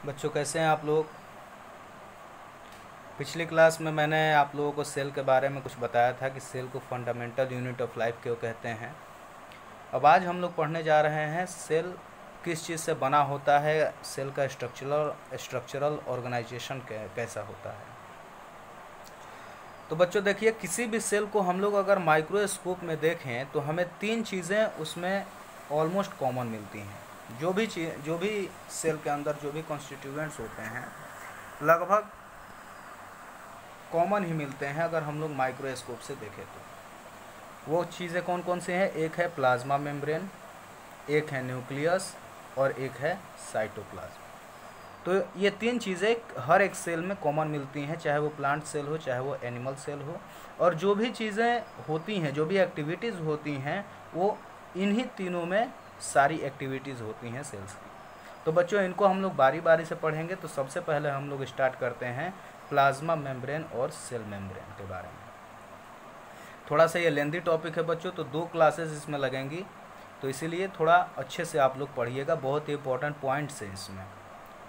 बच्चों कैसे हैं आप लोग। पिछली क्लास में मैंने आप लोगों को सेल के बारे में कुछ बताया था कि सेल को फंडामेंटल यूनिट ऑफ लाइफ क्यों कहते हैं। अब आज हम लोग पढ़ने जा रहे हैं सेल किस चीज़ से बना होता है, सेल का स्ट्रक्चरल ऑर्गेनाइजेशन कैसा होता है। तो बच्चों देखिए, किसी भी सेल को हम लोग अगर माइक्रोस्कोप में देखें तो हमें तीन चीज़ें उसमें ऑलमोस्ट कॉमन मिलती हैं। जो भी सेल के अंदर जो भी कॉन्स्टिट्यूएंट्स होते हैं लगभग कॉमन ही मिलते हैं अगर हम लोग माइक्रोस्कोप से देखें तो। वो चीज़ें कौन कौन सी हैं? एक है प्लाज्मा मेम्ब्रेन, एक है न्यूक्लियस और एक है साइटोप्लाज्म। तो ये तीन चीज़ें हर एक सेल में कॉमन मिलती हैं, चाहे वो प्लांट सेल हो चाहे वो एनिमल सेल हो। और जो भी चीज़ें होती हैं, जो भी एक्टिविटीज़ होती हैं, वो इन्हीं तीनों में सारी एक्टिविटीज़ होती हैं सेल्स की। तो बच्चों इनको हम लोग बारी बारी से पढ़ेंगे। तो सबसे पहले हम लोग स्टार्ट करते हैं प्लाज्मा मेम्ब्रेन और सेल मेम्ब्रेन के बारे में। थोड़ा सा ये लेंदी टॉपिक है बच्चों, तो 2 क्लासेस इसमें लगेंगी, तो इसीलिए थोड़ा अच्छे से आप लोग पढ़िएगा। बहुत ही इंपॉर्टेंट पॉइंट्स हैं इसमें।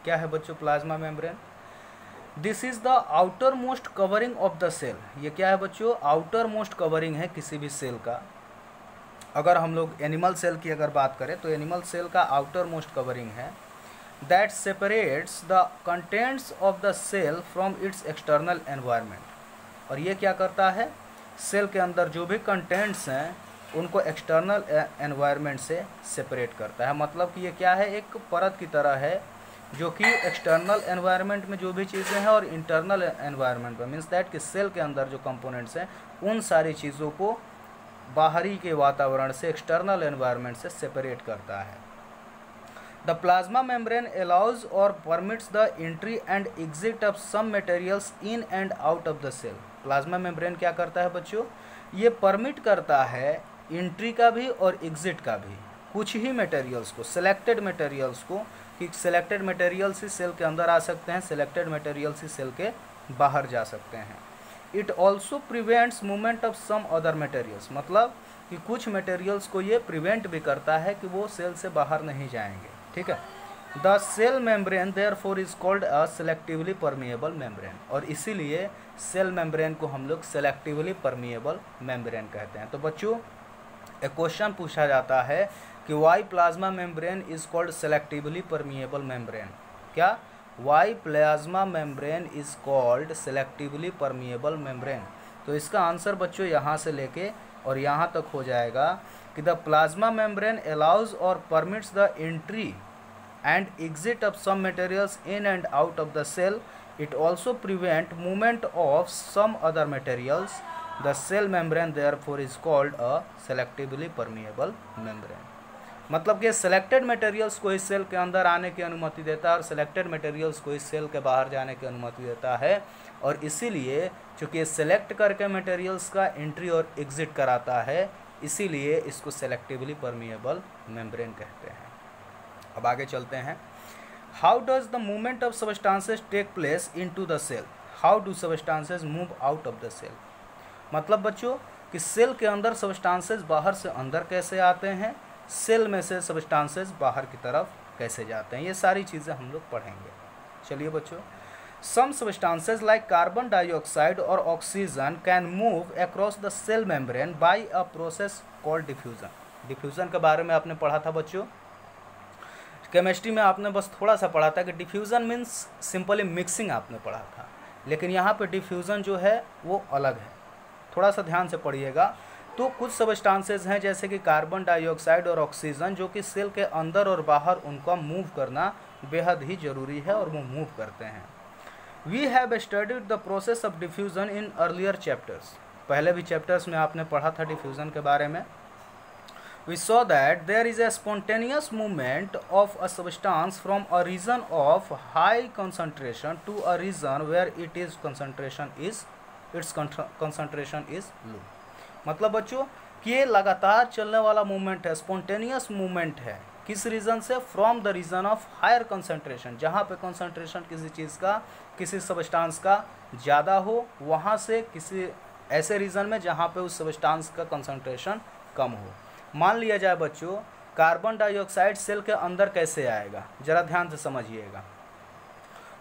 क्या है बच्चों plasma membrane? This is the outermost covering of the cell. ये क्या है बच्चों? आउटर मोस्ट कवरिंग है किसी भी सेल का। अगर हम लोग एनिमल सेल की अगर बात करें तो एनिमल सेल का आउटर मोस्ट कवरिंग है that separates the contents of the cell from its external environment. और ये क्या करता है? सेल के अंदर जो भी कंटेंट्स हैं उनको एक्सटर्नल एनवायरनमेंट से सेपरेट करता है। मतलब कि ये क्या है? एक परत की तरह है जो कि एक्सटर्नल एनवायरनमेंट में जो भी चीज़ें हैं और इंटरनल एनवायरनमेंट में, मीन्स दैट कि सेल के अंदर जो कंपोनेंट्स हैं उन सारी चीज़ों को बाहरी के वातावरण से, एक्सटर्नल एनवायरनमेंट से सेपरेट करता है। द प्लाज्मा मेम्ब्रेन अलाउज और permits the entry and exit of some materials in and out of the cell. Plasma membrane क्या करता है बच्चों? ये परमिट करता है एंट्री का भी और एग्जिट का भी, कुछ ही मटेरियल्स को, सिलेक्टेड मटेरियल्स को, कि सिलेक्टेड मटेरियल्स ही सेल के अंदर आ सकते हैं, सिलेक्टेड मटेरियल्स ही सेल के बाहर जा सकते हैं। It also prevents movement of some other materials. मतलब कि कुछ मटेरियल्स को ये प्रिवेंट भी करता है कि वो सेल से बाहर नहीं जाएंगे। ठीक है। The cell membrane therefore is called a selectively permeable membrane. और इसीलिए सेल मेम्ब्रेन को हम लोग सेलेक्टिवली परमिएबल मेम्ब्रेन कहते हैं। तो बच्चों एक क्वेश्चन पूछा जाता है कि why plasma membrane is called selectively permeable membrane. क्या? Why plasma membrane is called selectively permeable membrane. तो इसका आंसर बच्चों यहाँ से लेके और यहाँ तक हो जाएगा कि द प्लाज्मा मेम्ब्रेन अलाउज और permits the entry and exit of some materials in and out of the cell. It also prevent movement of some other materials. The cell membrane therefore is called a selectively permeable membrane. मतलब कि selected materials को इस cell के अंदर आने की अनुमति देता है और सेलेक्टेड मटेरियल्स को इस सेल के बाहर जाने की अनुमति देता है। और इसीलिए चूँकि ये सेलेक्ट करके मटेरियल्स का एंट्री और एग्जिट कराता है, इसीलिए इसको सेलेक्टिवली परमिएबल मेम्ब्रेन कहते हैं। अब आगे चलते हैं। How does the movement of substances take place into the cell? How do substances move out of the cell? मतलब बच्चों कि सेल के अंदर सबस्टांसेस बाहर से अंदर कैसे आते हैं, सेल में से सबस्टांसेस बाहर की तरफ कैसे जाते हैं, ये सारी चीज़ें हम लोग पढ़ेंगे। चलिए बच्चों, some substances like carbon dioxide और oxygen can move across the cell membrane by a process called diffusion. Diffusion के बारे में आपने पढ़ा था बच्चों, केमिस्ट्री में आपने बस थोड़ा सा पढ़ा था कि डिफ्यूज़न मीन्स सिंपली मिक्सिंग आपने पढ़ा था, लेकिन यहाँ पे डिफ्यूज़न जो है वो अलग है। थोड़ा सा ध्यान से पढ़िएगा। तो कुछ सबस्टांसेस हैं जैसे कि कार्बन डाइऑक्साइड और ऑक्सीजन, जो कि सेल के अंदर और बाहर उनका मूव करना बेहद ही ज़रूरी है और वो मूव करते हैं। We have studied the process of diffusion in earlier chapters. पहले भी चैप्टर्स में आपने पढ़ा था डिफ्यूज़न के बारे में। We saw that there is a spontaneous movement of a substance from a region of high concentration to a region where its concentration is low। मतलब बच्चों कि ये लगातार चलने वाला मूवमेंट है, स्पॉन्टेनियस मूवमेंट है। किस रीजन से? From the region of higher concentration, जहाँ पे कंसंट्रेशन किसी चीज़ का, किसी सबस्टांस का ज़्यादा हो, वहाँ से किसी ऐसे रीजन में जहाँ पे उस सबस्टांस का कंसंट्रेशन कम हो। मान लिया जाए बच्चों कार्बन डाइऑक्साइड सेल के अंदर कैसे आएगा, ज़रा ध्यान से समझिएगा।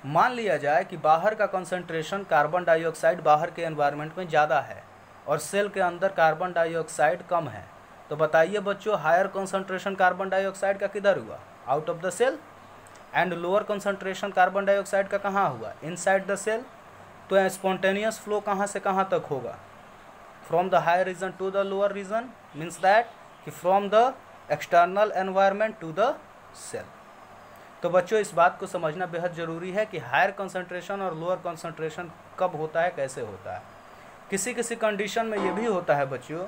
मान लिया जाए कि बाहर का कंसंट्रेशन कार्बन डाइऑक्साइड बाहर के एनवायरनमेंट में ज़्यादा है और सेल के अंदर कार्बन डाइऑक्साइड कम है, तो बताइए बच्चों हायर कंसंट्रेशन कार्बन डाइऑक्साइड का किधर हुआ, out of the cell, and lower concentration carbon dioxide का कहाँ हुआ, इनसाइड द सेल। तो स्पॉन्टेनियस फ्लो कहाँ से कहाँ तक होगा, from the higher region to the lower region, means that कि from the external environment to the cell. तो बच्चों इस बात को समझना बेहद ज़रूरी है कि हायर कंसंट्रेशन और लोअर कंसंट्रेशन कब होता है, कैसे होता है। किसी किसी कंडीशन में ये भी होता है बच्चों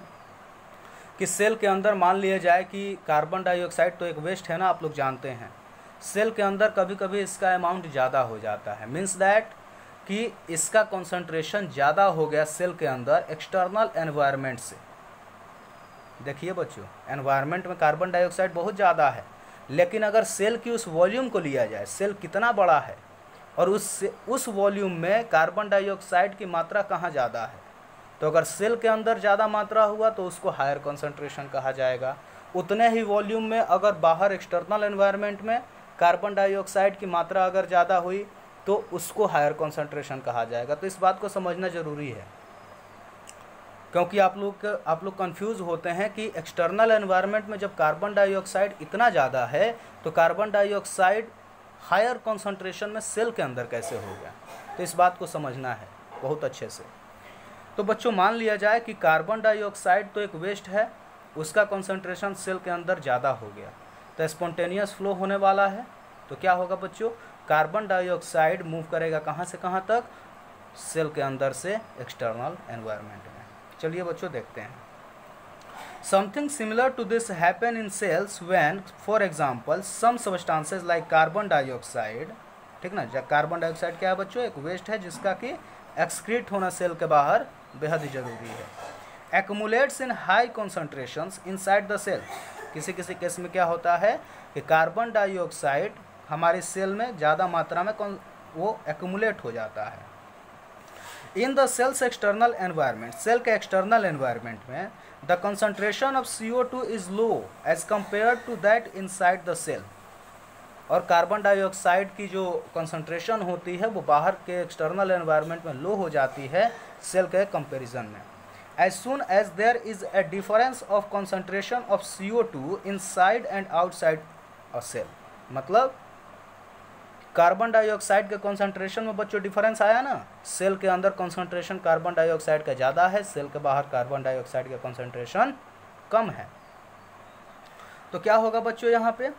कि सेल के अंदर मान लिया जाए कि कार्बन डाइऑक्साइड तो एक वेस्ट है ना, आप लोग जानते हैं, सेल के अंदर कभी कभी इसका अमाउंट ज़्यादा हो जाता है, मीन्स दैट कि इसका कंसंट्रेशन ज़्यादा हो गया सेल के अंदर एक्सटर्नल एनवायरनमेंट से। देखिए बच्चों, एनवायरनमेंट में कार्बन डाइऑक्साइड बहुत ज़्यादा है, लेकिन अगर सेल की उस वॉल्यूम को लिया जाए, सेल कितना बड़ा है और उस वॉल्यूम में कार्बन डाइऑक्साइड की मात्रा कहाँ ज़्यादा है, तो अगर सेल के अंदर ज़्यादा मात्रा हुआ तो उसको हायर कंसंट्रेशन कहा जाएगा। उतने ही वॉल्यूम में अगर बाहर एक्सटर्नल एनवायरनमेंट में कार्बन डाइऑक्साइड की मात्रा अगर ज़्यादा हुई तो उसको हायर कंसंट्रेशन कहा जाएगा। तो इस बात को समझना ज़रूरी है, क्योंकि आप लोग कंफ्यूज होते हैं कि एक्सटर्नल एनवायरनमेंट में जब कार्बन डाइऑक्साइड इतना ज़्यादा है तो कार्बन डाइऑक्साइड हायर कंसंट्रेशन में सेल के अंदर कैसे हो गया। तो इस बात को समझना है बहुत अच्छे से। तो बच्चों मान लिया जाए कि कार्बन डाइऑक्साइड तो एक वेस्ट है, उसका कंसंट्रेशन सेल के अंदर ज़्यादा हो गया, तो स्पॉन्टेनियस फ्लो होने वाला है। तो क्या होगा बच्चों, कार्बन डाइऑक्साइड मूव करेगा कहाँ से कहाँ तक, सेल के अंदर से एक्सटर्नल एनवायरनमेंट में। चलिए बच्चों देखते हैं। Something similar to this happen in cells when for example some substances like carbon dioxide, ठीक ना, कार्बन डाइऑक्साइड क्या है बच्चों, एक वेस्ट है जिसका कि एक्सक्रीट होना सेल के बाहर बेहद ही जरूरी है। Accumulates in high concentrations inside the cell, किसी किसी केस में क्या होता है कि कार्बन डाइऑक्साइड हमारे सेल में ज़्यादा मात्रा में वो एक्यूमुलेट हो जाता है। In the cells external environment, cell के एक्सटर्नल एनवायरनमेंट में the concentration of CO2 is low as compare to that inside the cell, और कार्बन डाइऑक्साइड की जो कंसंट्रेशन होती है वो बाहर के एक्सटर्नल एनवायरनमेंट में लो हो जाती है सेल के कंपैरिजन में। As soon as there is a difference of concentration of CO2 inside and outside a cell, मतलब कार्बन डाइऑक्साइड के कंसंट्रेशन में बच्चों डिफरेंस आया ना, सेल के अंदर कंसंट्रेशन कार्बन डाइऑक्साइड का ज़्यादा है, सेल के बाहर कार्बन डाइऑक्साइड का कंसंट्रेशन कम है। तो क्या होगा बच्चों यहाँ पे,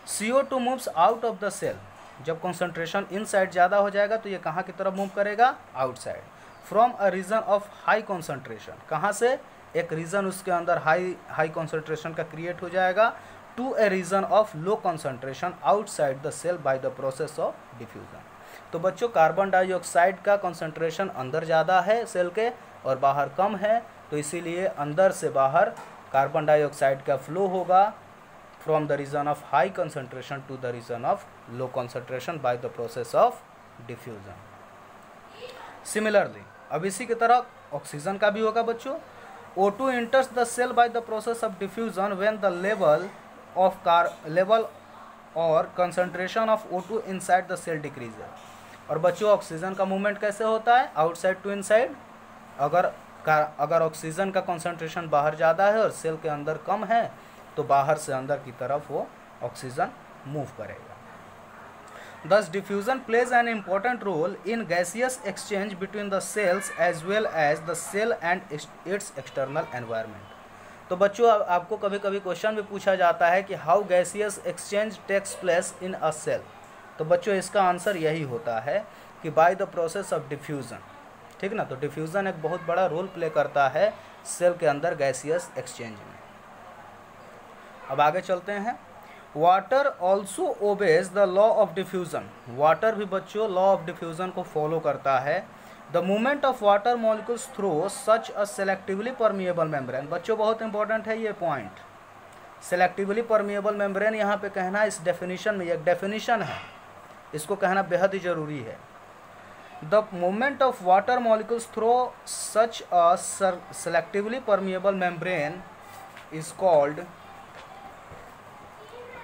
CO2 moves out of the cell, जब कंसंट्रेशन इनसाइड ज़्यादा हो जाएगा तो ये कहाँ की तरफ मूव करेगा, outside, from a region of high concentration, कहाँ से, एक रीजन उसके अंदर हाई कंसंट्रेशन का क्रिएट हो जाएगा, to a region of low concentration outside the cell by the process of diffusion. तो बच्चों कार्बन डाइऑक्साइड का कंसंट्रेशन अंदर ज़्यादा है सेल के और बाहर कम है, तो इसीलिए अंदर से बाहर कार्बन डाइऑक्साइड का फ्लो होगा from the region of high concentration to the region of low concentration by the process of diffusion. Similarly अब इसी की तरह ऑक्सीजन का भी होगा बच्चों। O2 enters the cell by the process of diffusion when the level और concentration of O2 inside the cell decreases। और बच्चों ऑक्सीजन का मूवमेंट कैसे होता है, आउटसाइड टू इनसाइड। अगर ऑक्सीजन का कंसंट्रेशन बाहर ज़्यादा है और सेल के अंदर कम है तो बाहर से अंदर की तरफ वो ऑक्सीजन मूव करेगा। Thus diffusion plays an important role in gaseous exchange between the cells as well as the cell and its external environment। तो बच्चों आपको कभी कभी क्वेश्चन भी पूछा जाता है कि how gaseous exchange takes place in a cell, तो बच्चों इसका आंसर यही होता है कि by the process of diffusion, ठीक ना। तो डिफ्यूज़न एक बहुत बड़ा रोल प्ले करता है सेल के अंदर गैसियस एक्सचेंज में। अब आगे चलते हैं। Water also obeys the law of diffusion, water भी बच्चों लॉ ऑफ डिफ्यूज़न को फॉलो करता है। The movement of water molecules through such a selectively permeable membrane, बच्चों बहुत इंपॉर्टेंट है ये पॉइंट, सेलेक्टिवली परमिएबल मेम्ब्रेन यहाँ पे कहना इस डेफिनेशन में, एक डेफिनेशन है, इसको कहना बेहद ही ज़रूरी है। The movement of water molecules through such a selectively permeable membrane is called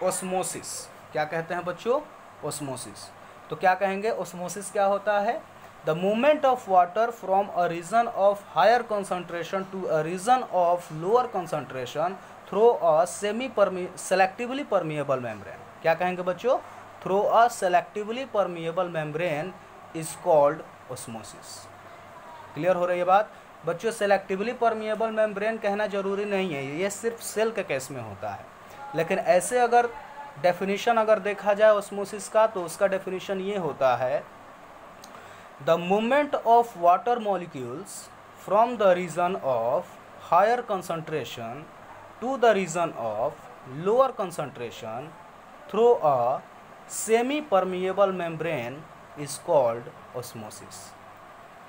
osmosis. क्या कहते हैं बच्चों, ओस्मोसिस। तो क्या कहेंगे, ओस्मोसिस क्या होता है? The movement of water from a region of higher concentration to a region of lower concentration through a selectively permeable membrane. क्या कहेंगे बच्चों? Through a selectively permeable membrane is called osmosis. Clear हो रही है बात बच्चों? सेलेक्टिवली परमिएबल मेम्ब्रेन कहना जरूरी नहीं है, ये सिर्फ सेल के केस में होता है। लेकिन ऐसे अगर डेफिनेशन अगर देखा जाए ओस्मोसिस का, तो उसका डेफिनेशन ये होता है, the movement of water molecules from the region of higher concentration to the region of lower concentration through a semi permeable membrane is called osmosis.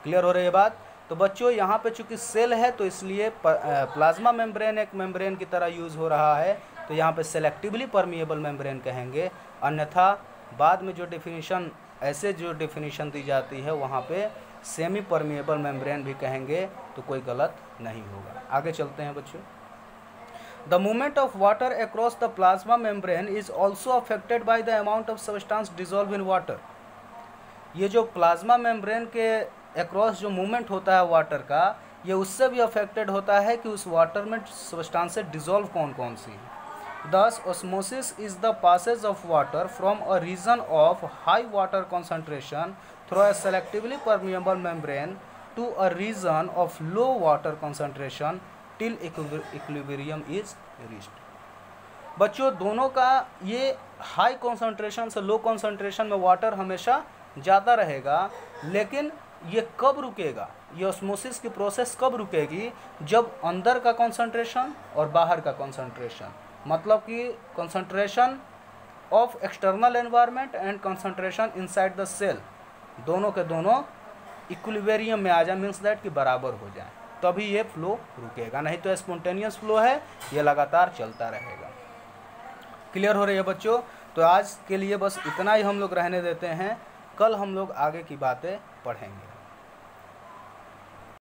Clear हो रही है बात? तो बच्चों यहाँ पे चूंकि सेल है तो इसलिए प्लाज्मा मेम्ब्रेन एक मेम्ब्रेन की तरह यूज़ हो रहा है, तो यहाँ पे सेलेक्टिवली परमिएबल मेम्ब्रेन कहेंगे। अन्यथा बाद में जो डेफिनेशन ऐसे जो डेफिनेशन दी जाती है वहाँ पे सेमी परमिएबल मेम्ब्रेन भी कहेंगे, तो कोई गलत नहीं होगा। आगे चलते हैं बच्चों। The movement of water across the plasma membrane is also affected by the amount of substance dissolve in water. ये जो प्लाज्मा मेम्ब्रेन के अक्रॉस जो मूवमेंट होता है वाटर का, ये उससे भी अफेक्टेड होता है कि उस वाटर में सब्सटेंसेस डिजॉल्व कौन कौन सी हैं। Thus, osmosis is the passage of water from a region of high water concentration through a selectively permeable membrane to a region of low water concentration till equilibrium is reached। बच्चों दोनों का ये high concentration से low concentration में water हमेशा ज़्यादा रहेगा, लेकिन ये कब रुकेगा, ये ऑस्मोसिस की प्रोसेस कब रुकेगी? जब अंदर का कॉन्सेंट्रेशन और बाहर का कॉन्सेंट्रेशन, मतलब कि concentration of external environment and concentration inside the cell, दोनों के दोनों इक्विलिब्रियम में आ जाए, मीन्स दैट कि बराबर हो जाए, तभी ये फ्लो रुकेगा। नहीं तो स्पॉन्टेनियस फ्लो है, ये लगातार चलता रहेगा। क्लियर हो रही है बच्चों? तो आज के लिए बस इतना ही हम लोग रहने देते हैं, कल हम लोग आगे की बातें पढ़ेंगे।